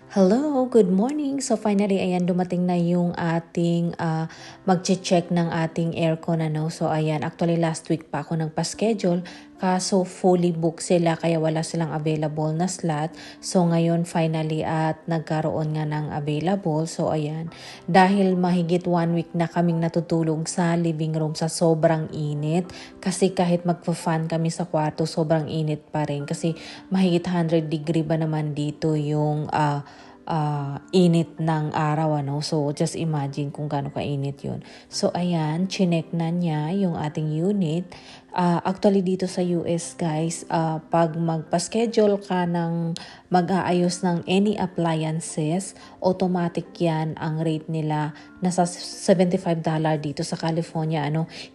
Hello, good morning. So finally, ayan, dumating na yung ating mag-check ng ating aircon. So ayan, actually last week pa ako nagpa-schedule. Kaso fully booked sila kaya wala silang available na slot. So ngayon finally at nagkaroon nga ng available. So ayan, dahil mahigit 1 week na kaming natutulog sa living room sa sobrang init. Kasi kahit magpa-fan kami sa kwarto, sobrang init pa rin. Kasi mahigit 100 degree ba naman dito yung init ng araw. So just imagine kung gaano kainit yun. So ayan, chinek na niya yung ating unit. Actually dito sa US guys, pag magpa-schedule ka ng mag-aayos ng any appliances, automatic yan ang rate nila. Nasa $75 dito sa California.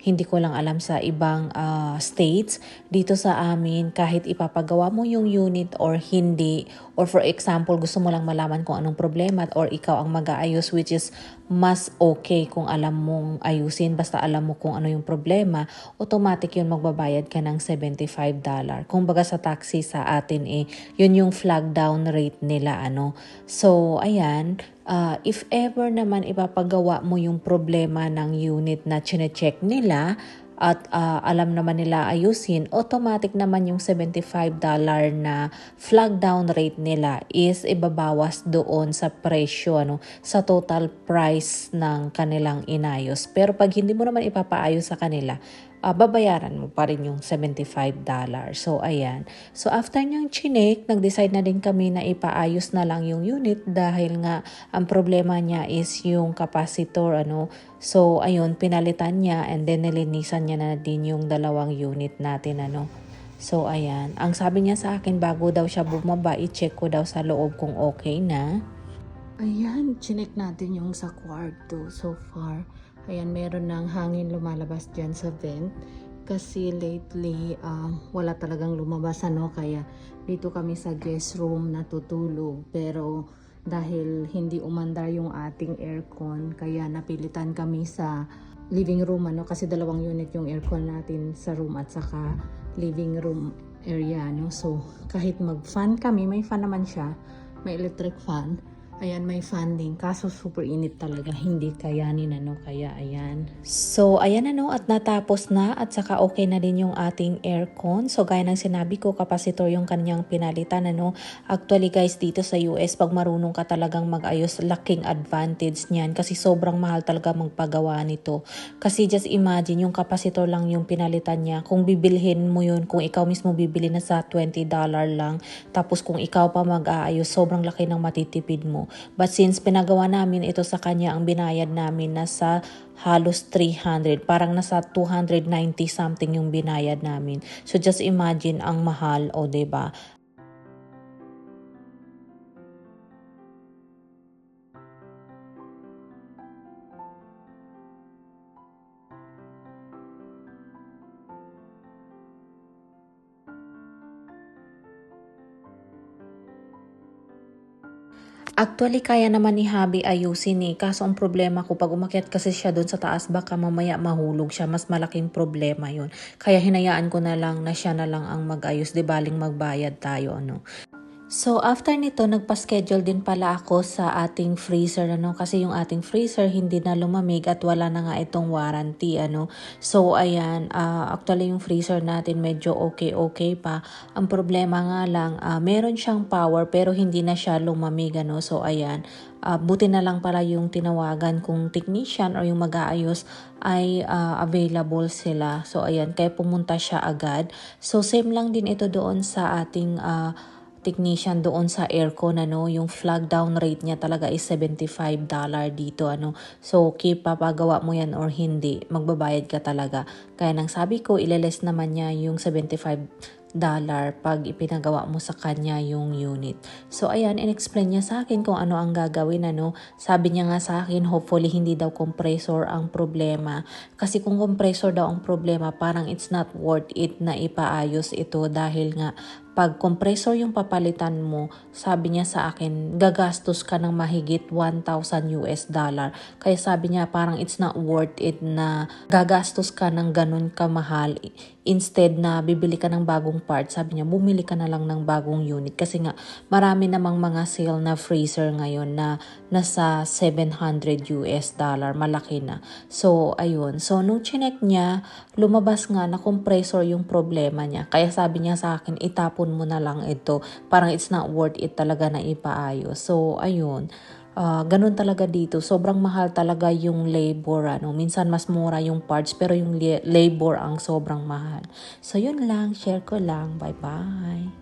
Hindi ko lang alam sa ibang states. Dito sa amin, kahit ipapagawa mo yung unit or hindi, or for example, gusto mo lang malaman kung anong problema or ikaw ang mag-aayos, which is mas okay kung alam mong ayusin, basta alam mo kung ano yung problema, automatic yun magbabayad ka ng $75. Kung baga sa taxi sa atin yun yung flag down rate nila. So ayan, if ever naman ipapagawa mo yung problema ng unit na chine-check nila at alam naman nila ayusin, automatic naman yung $75 na flag down rate nila is ibabawas doon sa presyo, sa total price ng kanilang inayos. Pero pag hindi mo naman ipapaayos sa kanila, babayaran mo pa rin yung $75. So, ayan. So, after niyang chinek, nag-decide na din kami na ipaayos na lang yung unit dahil nga ang problema niya is yung capacitor. So, ayun, pinalitan niya and then nilinisan niya na din yung dalawang unit natin. So, ayan. Ang sabi niya sa akin, bago daw siya bumaba, i-check ko daw sa loob kung okay na. Ayan, chinek natin yung sa kwarto so far. Ayan, meron ng hangin lumalabas dyan sa vent. Kasi lately, wala talagang lumabas, kaya dito kami sa guest room natutulog. Pero dahil hindi umandar yung ating aircon, kaya napilitan kami sa living room, kasi dalawang unit yung aircon natin sa room at saka living room area. So kahit mag-fan kami, may fan naman siya, may electric fan. Ayan, may fan din. Kaso super init talaga. Hindi kayanin, kaya ayan. So, ayan at natapos na at saka okay na din yung ating aircon. So, gaya ng sinabi ko, kapasitor yung kanyang pinalitan, Actually guys, dito sa US, pag marunong ka talagang mag-ayos, laking advantage niyan. Kasi sobrang mahal talaga magpagawa nito. Kasi just imagine, yung kapasitor lang yung pinalitan niya. Kung bibilhin mo yun, kung ikaw mismo bibili na sa $20 lang, tapos kung ikaw pa mag-aayos, sobrang laki ng matitipid mo. But since pinagawa namin ito sa kanya, ang binayad namin nasa halos 300. Parang nasa 290 something yung binayad namin. So just imagine ang mahal, diba? Actually, kaya naman ni Habi ayusin kaso ang problema ko, pag umakyat kasi siya doon sa taas, baka mamaya mahulog siya. Mas malaking problema yun. Kaya hinayaan ko na lang na siya na lang ang mag-ayos. Di baling magbayad tayo, So, after nito, nagpa-schedule din pala ako sa ating freezer, kasi yung ating freezer hindi na lumamig at wala na nga itong warranty, So, ayan, actually yung freezer natin medyo okay pa. Ang problema nga lang, meron siyang power pero hindi na siya lumamig, So, ayan, buti na lang pala yung tinawagan kong technician or yung mag-aayos ay available sila. So, ayan, kaya pumunta siya agad. So, same lang din ito doon sa ating technician doon sa aircon, yung flag down rate niya talaga is $75 dito, So, papagawa mo yan or hindi, magbabayad ka talaga. Kaya nang sabi ko, ileles naman niya yung $75 pag ipinagawa mo sa kanya yung unit. So, ayan, in-explain niya sa akin kung ano ang gagawin, Sabi niya nga sa akin, hopefully hindi daw compressor ang problema. Kasi kung compressor daw ang problema, parang it's not worth it na ipaayos ito dahil nga pag compressor yung papalitan mo, sabi niya sa akin, gagastos ka ng mahigit 1,000 US dollar. Kaya sabi niya parang it's not worth it na gagastos ka ng ganun kamahal. Instead na bibili ka ng bagong part, sabi niya bumili ka na lang ng bagong unit. Kasi nga marami namang mga sale na freezer ngayon na nasa 700 US dollar. Malaki na. So ayun. So nung chinek niya, lumabas nga na compressor yung problema niya. Kaya sabi niya sa akin, itapon mo na lang ito. Parang it's not worth it talaga na ipaayos. So, ayun. Ganun talaga dito. Sobrang mahal talaga yung labor. Minsan mas mura yung parts pero yung labor ang sobrang mahal. So, yun lang. Share ko lang. Bye-bye.